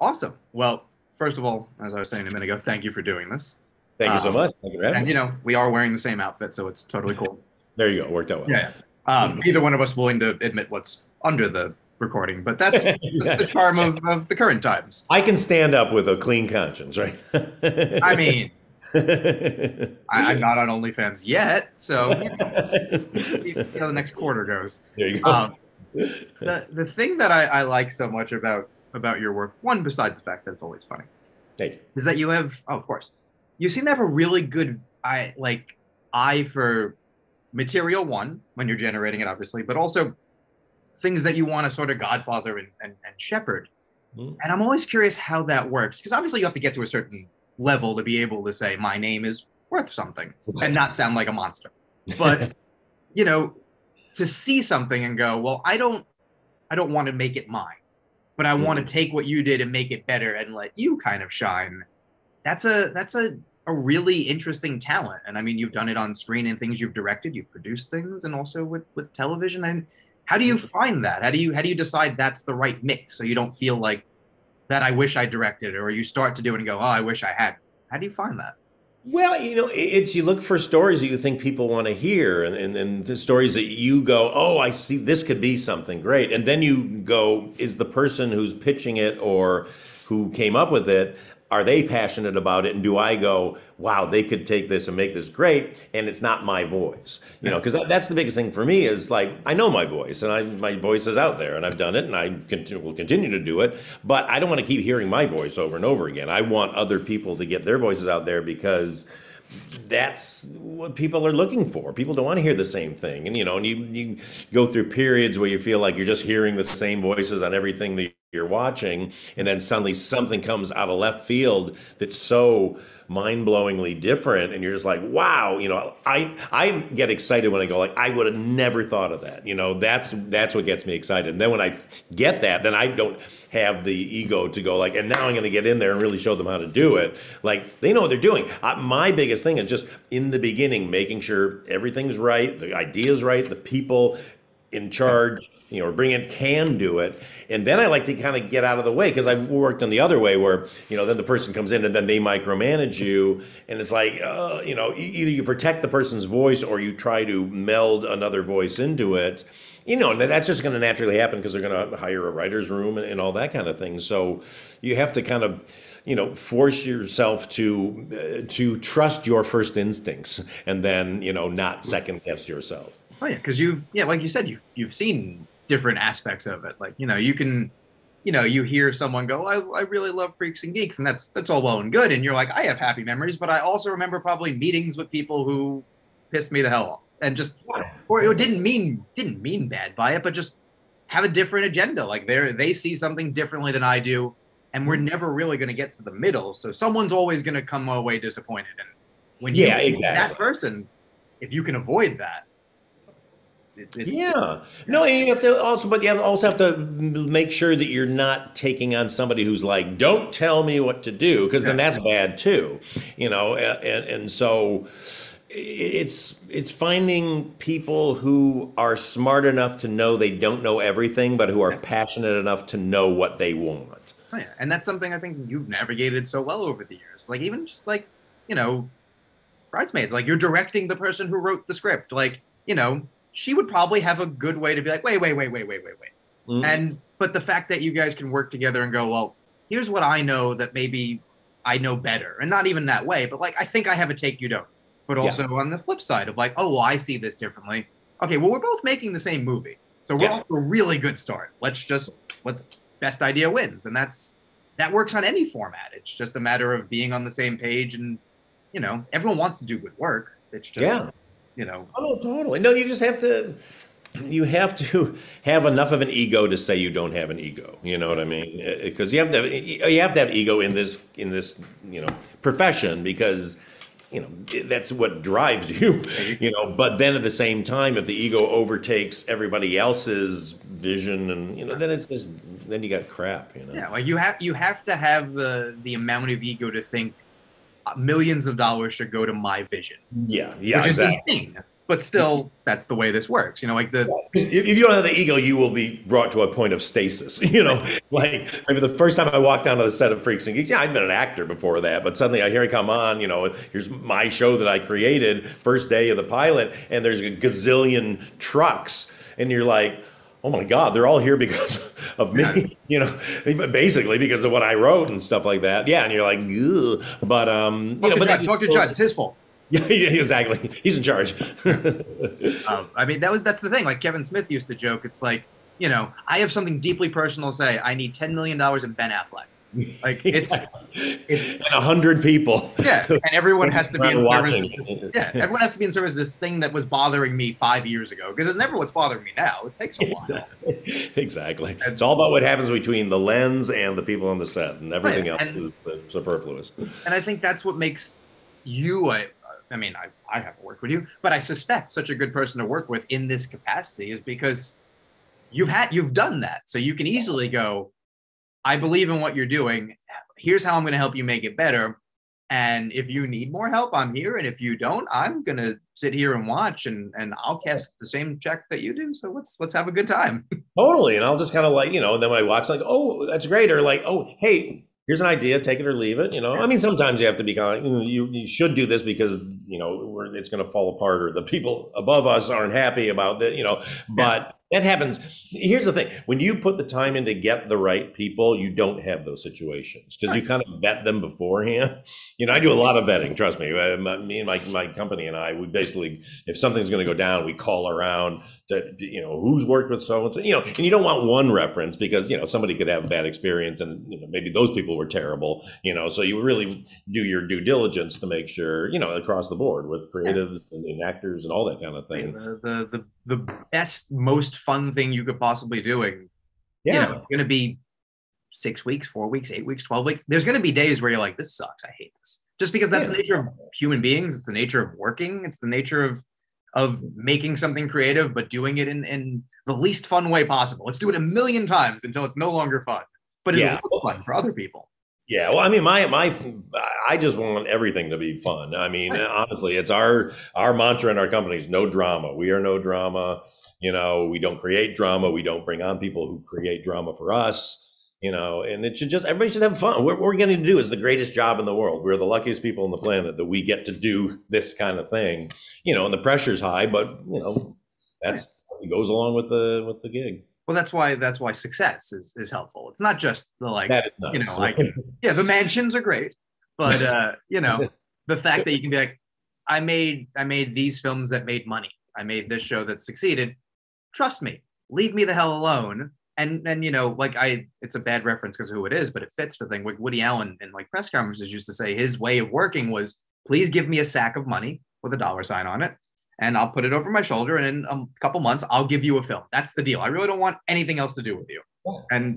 Awesome. Well, first of all, as I was saying a minute ago, thank you for doing this. Thank you so Um, much. Thank you for having and me. we are wearing the same outfit, so it's totally cool. There you go. Worked out well. Yeah. Neither one of us willing to admit what's under the recording, but that's the charm of the current times. I can stand up with a clean conscience, right? I mean, I'm not on OnlyFans yet, so see how the next quarter goes. There you go. Um, the thing that I like so much about your work, one besides the fact that it's always funny, Thank you. is that you have, oh, of course, you seem to have a really good eye for material one when you're generating it, obviously, but also things that you want to sort of godfather and shepherd. Mm. And I'm always curious how that works because obviously you have to get to a certain level to be able to say my name is worth something and not sound like a monster. But you know, to see something and go, well, I don't want to make it mine, but I want to take what you did and make it better and let you kind of shine. That's a really interesting talent. And I mean, you've done it on screen and things you've directed, you've produced things, and also with television. And how do you find that? How do you decide that's the right mix so you don't feel like that I wish I directed, or you start to do it and go, oh, I wish I had. How do you find that? Well, it's you look for stories that you think people want to hear, and the stories that you go, oh, I see this could be something great, and then you go, is the person who's pitching it or who came up with it, are they passionate about it, and do I go, wow, they could take this and make this great, and it's not my voice, because that's the biggest thing for me is like I know my voice, and my voice is out there, and I've done it, and will continue to do it, but I don't want to keep hearing my voice over and over again. I want other people to get their voices out there because that's what people are looking for. People don't want to hear the same thing. And you go through periods where you feel like you're just hearing the same voices on everything that you're watching, and then suddenly something comes out of left field that's so mind-blowingly different, and you're just like, wow, I get excited when I go like, I would have never thought of that. That's what gets me excited. And then when I get that, then I don't have the ego to go like, and now I'm going to get in there and really show them how to do it. Like they know what they're doing. My biggest thing is just in the beginning, making sure everything's right, the idea's right, the people in charge, or bring it can do it. And then I like to kind of get out of the way because I've worked on the other way where, then the person comes in and then they micromanage you. And it's like, either you protect the person's voice or you try to meld another voice into it. And that's just going to naturally happen because they're going to hire a writer's room and all that kind of thing. So you have to kind of, force yourself to trust your first instincts and then, not second guess yourself. Oh yeah, because like you said, you've seen different aspects of it. Like you can, you hear someone go, I really love Freaks and Geeks, and that's all well and good, and you're like, I have happy memories, but I also remember probably meetings with people who pissed me the hell off, and just or didn't mean bad by it, but just have a different agenda. Like they see something differently than I do, and we're never really going to get to the middle. So someone's always going to come away disappointed, and when you exactly. that person, if you can avoid that. Yeah. No, and you have to also, but you also have to make sure that you're not taking on somebody who's like, don't tell me what to do, because then that's bad too, and so it's finding people who are smart enough to know they don't know everything, but who are passionate enough to know what they want. Oh, yeah. And that's something I think you've navigated so well over the years. Like even just like, Bridesmaids, like you're directing the person who wrote the script. Like, she would probably have a good way to be like, wait. But the fact that you guys can work together and go, well, here's what I know that maybe I know better. And not even that way, but like, I think I have a take you don't. But also on the flip side of like, oh, well, I see this differently. Okay, well, we're both making the same movie. So we're off to a really good start. Let's best idea wins. And that works on any format. It's just a matter of being on the same page. And, everyone wants to do good work. It's just, Oh, totally. No, you just have to have enough of an ego to say you don't have an ego. You know what I mean? Because you have to have ego in this profession, because that's what drives you. But then at the same time, if the ego overtakes everybody else's vision, and then you got crap. Yeah, like you have to have the amount of ego to think millions of dollars should go to my vision. Yeah, exactly. Insane. but still, that's the way this works. You know, like the If you don't have the ego, you will be brought to a point of stasis. You know, like maybe the first time I walked down to the set of Freaks and Geeks, yeah, I'd been an actor before that, but suddenly here I come on, you know, here's my show that I created, first day of the pilot, and there's a gazillion trucks, and you're like, oh my God, they're all here because of me, you know, basically because of what I wrote and stuff like that. Yeah, and you're like, ugh. But you know, talk to Judd. It's his fault. Yeah, exactly. He's in charge. I mean, that's the thing. Like Kevin Smith used to joke. It's like, you know, I have something deeply personal to say. I need $10 million in Ben Affleck. Like it's and 100 people. Yeah, and everyone has to be in service. Everyone has to be in service of this thing that was bothering me 5 years ago, because it's never what's bothering me now. It takes a while. Exactly. It's all about what happens between the lens and the people on the set, and everything else is superfluous. And I think that's what makes you I mean, I haven't worked with you, but I suspect such a good person to work with in this capacity is because you've done that. So you can easily go, I believe in what you're doing. Here's how I'm going to help you make it better. And if you need more help, I'm here. And if you don't, I'm going to sit here and watch, and I'll cast the same check that you do. So let's have a good time. Totally. And I'll just kind of like, you know, then when I watch, like, oh, that's great. Or like, oh, hey, here's an idea, take it or leave it. You know, I mean, sometimes you have to be kind of, you know, you should do this because, you know, it's going to fall apart, or the people above us aren't happy about that, you know, but that happens. Here's the thing. When you put the time in to get the right people, you don't have those situations because you kind of vet them beforehand. You know, I do a lot of vetting, trust me. Me and my company and I, we basically, if something's going to go down, we call around to, you know, who's worked with so-and-so, you know, and you don't want one reference because, you know, somebody could have a bad experience and, you know, maybe those people were terrible, you know, so you really do your due diligence to make sure, you know, across the board with creative and actors and all that kind of thing. The best, most fun thing you could possibly doing, you know, it's going to be 6 weeks, 4 weeks, 8 weeks, 12 weeks. There's going to be days where you're like, this sucks, I hate this, just because that's the nature of human beings. It's the nature of working. It's the nature of making something creative, but doing it in the least fun way possible. Let's do it a million times until it's no longer fun, but it's fun for other people. Yeah, well, I mean, I just want everything to be fun. I mean, honestly, it's our mantra in our company is no drama. We are no drama. You know, we don't create drama. We don't bring on people who create drama for us. You know, and it should just, everybody should have fun. What we're getting to do is the greatest job in the world. We're the luckiest people on the planet that we get to do this kind of thing. You know, and the pressure's high, but you know, it goes along with the gig. Well, that's why success is helpful. It's not just the like, that is nice. You know, like, yeah, the mansions are great, but you know, the fact that you can be like, I made these films that made money. I made this show that succeeded. Trust me, leave me the hell alone. And you know, like it's a bad reference because of who it is, but it fits for the thing. Like Woody Allen in like press conferences used to say his way of working was, please give me a sack of money with a dollar sign on it, and I'll put it over my shoulder, and in a couple months, I'll give you a film. That's the deal. I really don't want anything else to do with you. And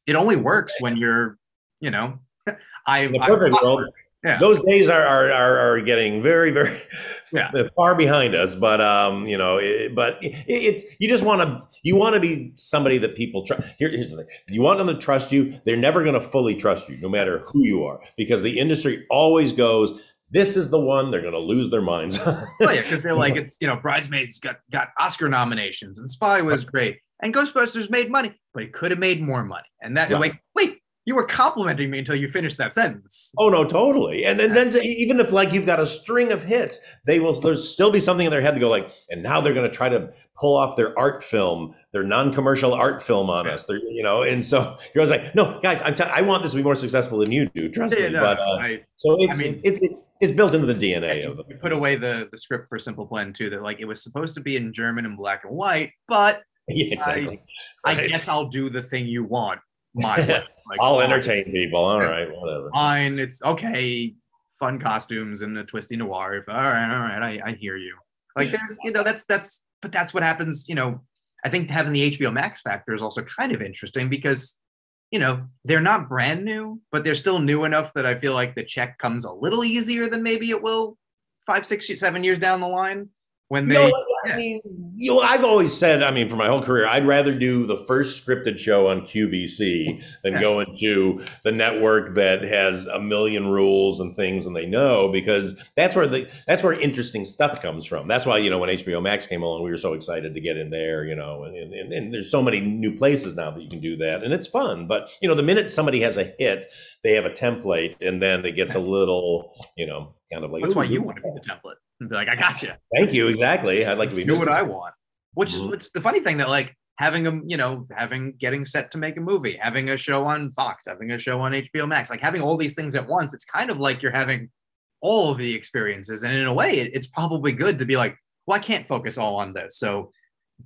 it only works when you're, you know, perfect world. Yeah. Those days are getting very, very far behind us. But you know, you just want to be somebody that people trust. Here's the thing: you want them to trust you. They're never going to fully trust you, no matter who you are, because the industry always goes, this is the one they're going to lose their minds. Oh yeah, because they're like, it's, you know, Bridesmaids got Oscar nominations, and Spy was great, and Ghostbusters made money, but it could have made more money. And that, like, wait, you were complimenting me until you finished that sentence. Oh no, totally. And then even if like you've got a string of hits, there's still be something in their head to go like, and now they're going to try to pull off their art film, their non-commercial art film on us. They're, you know, and so you're always like, no, guys, I want this to be more successful than you do. Trust me. No, but so it's built into the DNA of it. We put away the script for Simple Plan too. That like it was supposed to be in German and black and white, but exactly. I guess I'll do the thing you want. My way. Like, I'll entertain people. All right, whatever. Fine, it's okay. Fun costumes and a twisty noir. All right. I hear you. Like there's, you know, but that's what happens. You know, I think having the HBO Max factor is also kind of interesting because, you know, they're not brand new, but they're still new enough that I feel like the check comes a little easier than maybe it will 5, 6, 7 years down the line. when You know, they, I yeah, mean, I've always said, I mean, for my whole career, I'd rather do the first scripted show on QVC than yeah, go into the network that has a million rules and things and they know, because that's where interesting stuff comes from. That's why, when HBO Max came along, we were so excited to get in there, and there's so many new places now that you can do that, and it's fun. But, the minute somebody has a hit, they have a template, and then it gets yeah. a little, kind of like, That's oh, why you want to be the template and be like, I got you. thank you. Exactly. I'd like to be Do what Mr. I want. Which is Mhm. what's the funny thing that like having a having getting set to make a movie, having a show on Fox, having a show on HBO Max, like having all these things at once. It's kind of like you're having all of the experiences, and in a way, it's probably good to be like, well, I can't focus all on this, so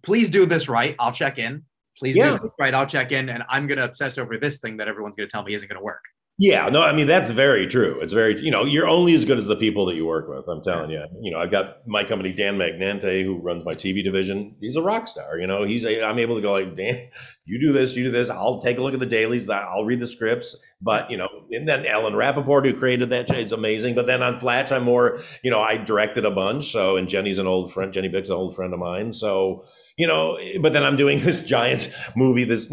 please do this right. I'll check in. Please do Yeah. this right. I'll check in, and I'm gonna obsess over this thing that everyone's gonna tell me isn't gonna work. Yeah, no, I mean that's very true. It's very, you're only as good as the people that you work with. I'm Yeah. telling you. I've got my company, Dan Magnante, who runs my TV division. He's a rock star. I'm able to go like, Dan, you do this, you do this. I'll take a look at the dailies. I'll read the scripts. But and then Ellen Rappaport, who created that, is amazing. But then on Flatch, I'm more, I directed a bunch. So, and Jenny's an old friend. Jenny Bick's an old friend of mine. So, but then I'm doing this giant movie, this,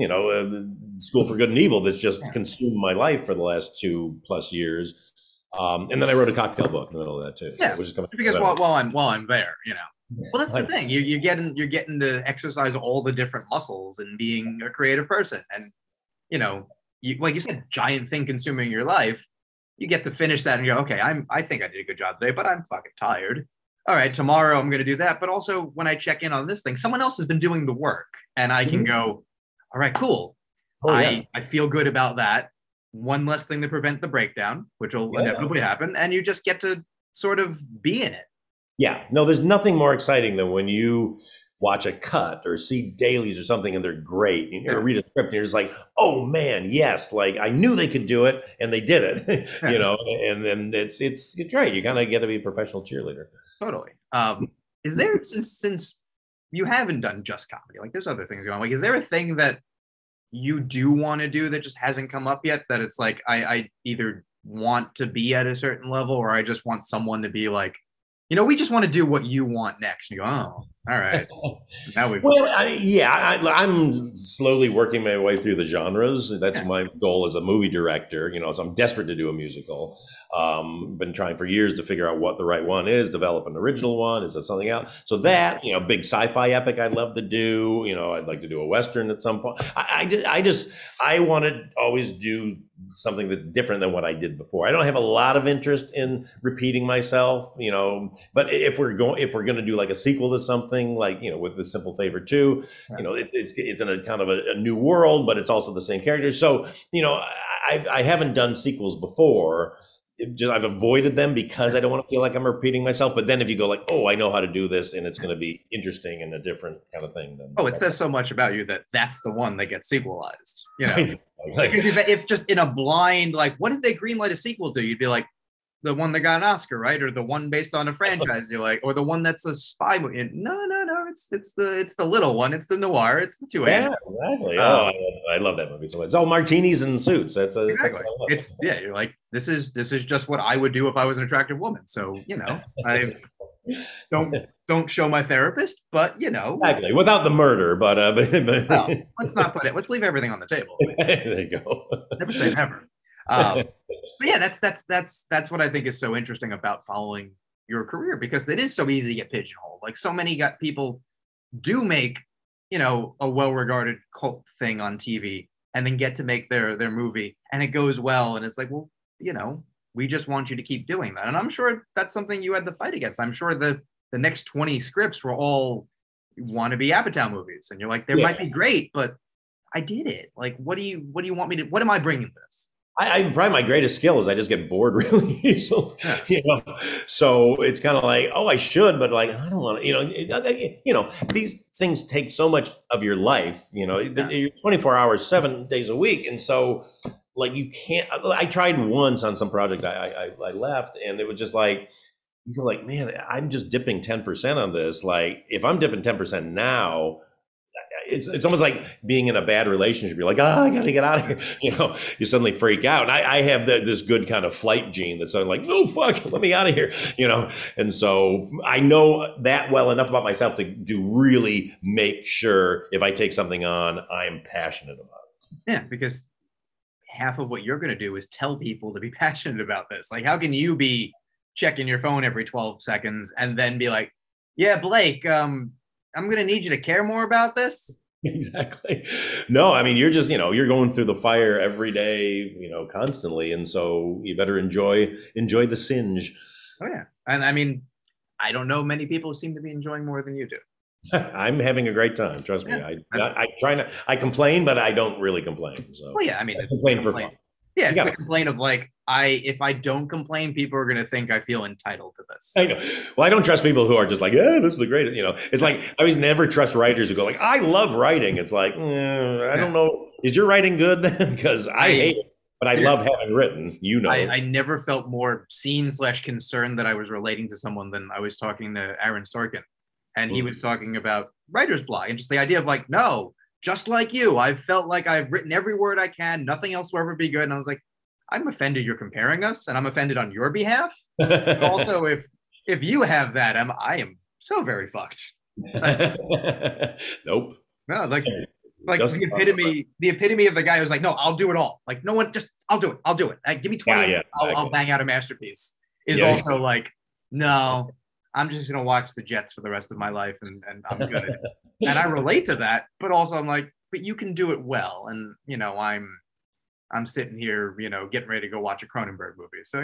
School for Good and Evil, that's just consumed my life for the last 2+ years. And then I wrote a cocktail book in the middle of that too. So Yeah, which is coming because while I'm there, well, that's the thing. You're getting to exercise all the different muscles and being a creative person, and like you said, giant thing consuming your life. You get to finish that and go, okay, I think I did a good job today, but I'm fucking tired. All right, tomorrow I'm going to do that. But also when I check in on this thing, someone else has been doing the work, and I can go, all right, cool. Oh yeah. I feel good about that. One less thing to prevent the breakdown, which will inevitably happen, and you just get to sort of be in it. Yeah, no, there's nothing more exciting than when you watch a cut or see dailies or something and they're great. You read a script and you're just like, oh man, yes, like I knew they could do it and they did it, and then it's great. You kind of get to be a professional cheerleader. Totally. Is there, since you haven't done just comedy, like there's other things going on, like is there a thing that you do want to do that just hasn't come up yet, that it's like I either want to be at a certain level or I just want someone to be like, we just want to do what you want next. And you go, oh, all right. Now we've I'm slowly working my way through the genres. That's my goal as a movie director. So I'm desperate to do a musical. Been trying for years to figure out what the right one is, develop an original one. Is it something else? So that, big sci-fi epic I'd love to do. I'd like to do a Western at some point. I want to always do something that's different than what I did before. I don't have a lot of interest in repeating myself, but if we're going to do like a sequel to something like, with The Simple Favor 2, it's in a kind of a new world, but it's also the same characters. So, I haven't done sequels before. I've avoided them because I don't want to feel like I'm repeating myself. But then if you go like, oh, I know how to do this and it's going to be interesting and a different kind of thing. Then it says so much about you that that's the one that gets sequelized. Like, if just in a blind, like, what did they greenlight a sequel to? You'd be like, the one that got an Oscar, right? Or the one based on a franchise, you're like, or the one that's a spy movie. And no, it's the little one, it's the noir, it's the 2A. Yeah, exactly. I love that movie so much. It's all martinis and suits. Exactly. You're like, this is just what I would do if I was an attractive woman. So I don't show my therapist, but exactly without the murder. But well, let's leave everything on the table. There you go. Never say never. But yeah, that's what I think is so interesting about following your career, because it is so easy to get pigeonholed. Like so many people do make, a well-regarded cult thing on TV and then get to make their movie and it goes well. And it's like, well, we just want you to keep doing that. And I'm sure that's something you had to fight against. I'm sure the next 20 scripts were all wannabe Apatow movies. And you're like, they might be great, but I did it. Like, what do you want me to, what am I bringing this? I probably my greatest skill is I just get bored really easily, So it's kind of like, oh, I should, but like I don't want to, these things take so much of your life. You're 24 hours, 7 days a week, and so like you can't. I tried once on some project, I left, and it was just like you go like, man, I'm just dipping 10% on this. Like if I'm dipping 10% now. it's almost like being in a bad relationship. You're like, I got to get out of here. You suddenly freak out. And I have this good kind of flight gene that's like, no, fuck, let me out of here. And so I know that well enough about myself to really make sure if I take something on, I'm passionate about it. Yeah, because half of what you're going to do is tell people to be passionate about this. Like, how can you be checking your phone every 12 seconds and then be like, yeah, Blake, I'm going to need you to care more about this? Exactly. No, I mean, you're just, you're going through the fire every day, constantly. And so you better enjoy the singe. Oh, yeah. And I mean, I don't know many people who seem to be enjoying more than you do. I'm having a great time. Trust me. I try not. I complain, but I don't really complain. So. Well, yeah. I mean, I complain for fun. Yeah, it's the complaint of like, if I don't complain, people are going to think I feel entitled to this. I know. Well, I don't trust people who are just like, yeah, this is the greatest. It's like I always never trust writers who go like, I love writing. It's like, I don't know. Is your writing good then? Because I hate it, but I love having written. I never felt more seen/concerned that I was relating to someone than I was talking to Aaron Sorkin. And he was talking about writer's block and just the idea of like, no, just like you, I felt like I've written every word I can. Nothing else will ever be good. And I was like, I'm offended you're comparing us, and I'm offended on your behalf. But also, if you have that, I am so very fucked. Nope. No, like the epitome of the guy who's like, no, I'll do it all. Like, no one, just I'll do it. Give me 20. Yeah, exactly. I'll bang out a masterpiece. Is also like, no, I'm just gonna watch the Jets for the rest of my life, and I'm good. And I relate to that, but also I'm like, but you can do it well, and I'm sitting here, getting ready to go watch a Cronenberg movie. So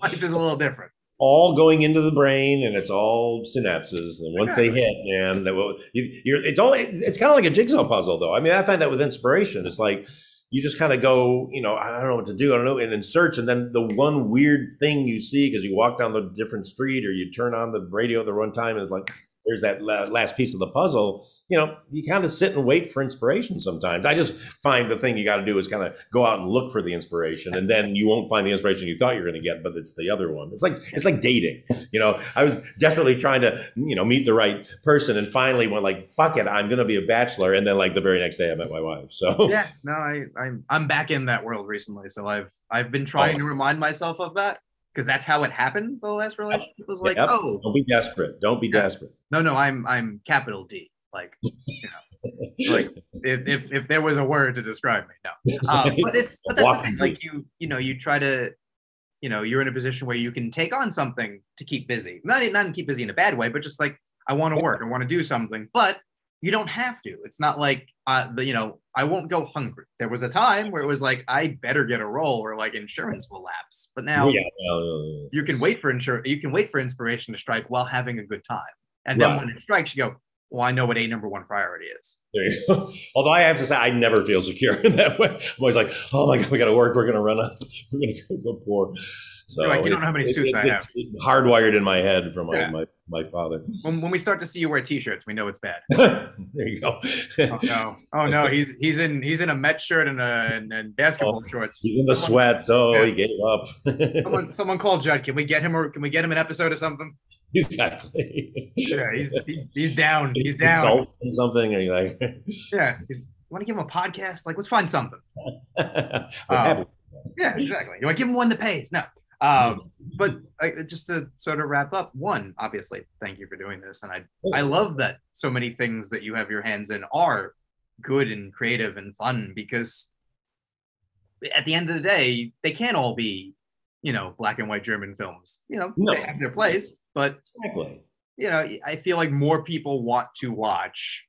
life is a little different. All going into the brain, and it's all synapses, and once they hit, man, it's kind of like a jigsaw puzzle, though. I mean, I find that with inspiration, it's like you just kind of go, I don't know what to do, I don't know, and then search, and then the one weird thing you see because you walk down the different street or you turn on the radio at the one time, and it's like there's that last piece of the puzzle. You kind of sit and wait for inspiration sometimes. I just find the thing you got to do is kind of go out and look for the inspiration, and then you won't find the inspiration you thought you were going to get, but it's the other one. It's like dating. I was desperately trying to, meet the right person, and finally went like, fuck it, I'm going to be a bachelor. And then like the very next day I met my wife. So yeah, no, I'm back in that world recently. So I've been trying to remind myself of that. Because that's how it happened. The last relationship was like, oh, don't be desperate. Don't be desperate. No, I'm capital D. Like, like if there was a word to describe me, no. But that's the thing. Like you try to, you're in a position where you can take on something to keep busy. Not keep busy in a bad way, but just like I want to work, I want to do something, but you don't have to. It's not like I won't go hungry. There was a time where it was like I better get a role or like insurance will lapse. But now you can wait for inspiration to strike while having a good time. And then when it strikes, you go, well, I know what a number one priority is. There you go. Although I have to say, I never feel secure in that way. I'm always like, oh my God, we got to work. We're going to run up. We're going to go poor. So you don't know how many suits I have. It's hardwired in my head from my father. When we start to see you wear T-shirts, we know it's bad. There you go. Oh no, he's in a Met shirt and basketball shorts. He's in the sweats. He gave up. Someone called Judd. Can we get him an episode of something? Exactly. Yeah, he's down. He's down. Something, and you're like, yeah. Want to give him a podcast? Like, let's find something. Yeah, exactly. You want to give him one that pays? No. But just to sort of wrap up, obviously, thank you for doing this, and I love that so many things that you have your hands in are good and creative and fun, because at the end of the day, they can't all be, black and white German films. They have their place, but exactly. I feel like more people want to watch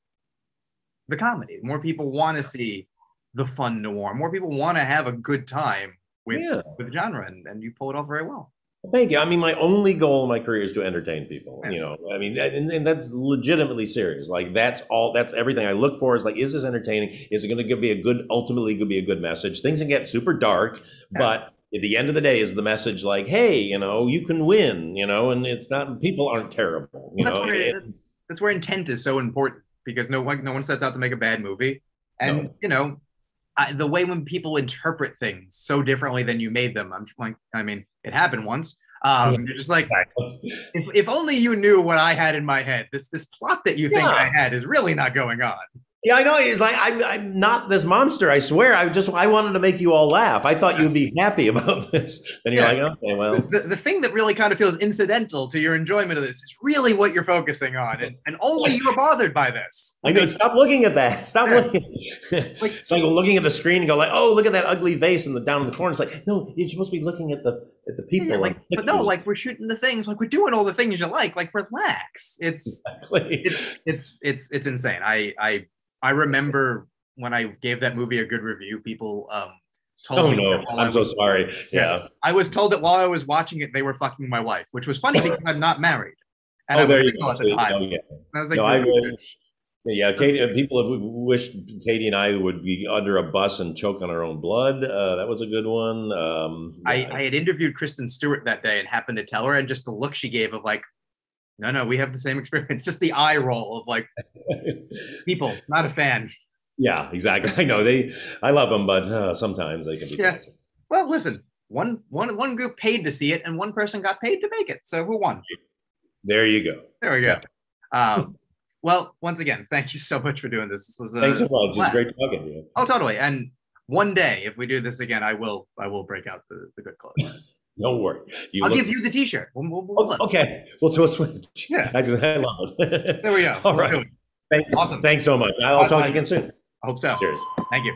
the comedy. More people want to see the fun noir. More people want to have a good time with the genre, and you pull it off very well. Thank you. I mean, my only goal in my career is to entertain people. I mean, and that's legitimately serious. Like that's everything I look for is like, is this entertaining? Is it going to be ultimately going to be a good message? Things can get super dark, but at the end of the day, is the message like, hey, you can win, and it's not, people aren't terrible. That's where intent is so important, because no one sets out to make a bad movie. And, the way when people interpret things so differently than you made them, it happened once. You're just like, Exactly. if only you knew what I had in my head. This plot that you think I had is really not going on. Yeah, I know. He's like, I'm not this monster. I swear. I wanted to make you all laugh. I thought you'd be happy about this. And you're like, okay, well. The thing that really kind of feels incidental to your enjoyment of this is really what you're focusing on, and only you're bothered by this. I know. Stop looking at that. Stop looking. It's like looking at the screen and go like, oh, look at that ugly vase down in the corner. It's like, no, you're supposed to be looking at the people. Yeah, but no, like we're shooting the things, like we're doing all the things you like. Like relax. It's insane. I remember when I gave that movie a good review, people told me. Oh no, I'm so sorry. Yeah. I was told that while I was watching it, they were fucking my wife, which was funny because I'm not married. And Oh, I was there you single go. at the time. Oh, yeah. And I was like, No, I wish. Yeah, Katie. People have wished Katie and I would be under a bus and choke on our own blood. That was a good one. I had interviewed Kristen Stewart that day and happened to tell her, and just the look she gave of like, no, we have the same experience. Just the eye roll of like, people, not a fan. Yeah, exactly. I know I love them, but sometimes they can be toxic. Well, listen, one group paid to see it, and one person got paid to make it. So who won? There you go. There we go. Well, once again, thank you so much for doing this. This was thanks so much. It's great talking to you. Oh, totally. And one day, if we do this again, I will break out the good clothes. Don't worry. I'll give you the T-shirt. Okay. We'll switch. Yeah. I love it. There we go. All right. Thanks. Awesome. Thanks so much. I'll talk to you again soon. I hope so. Cheers. Thank you.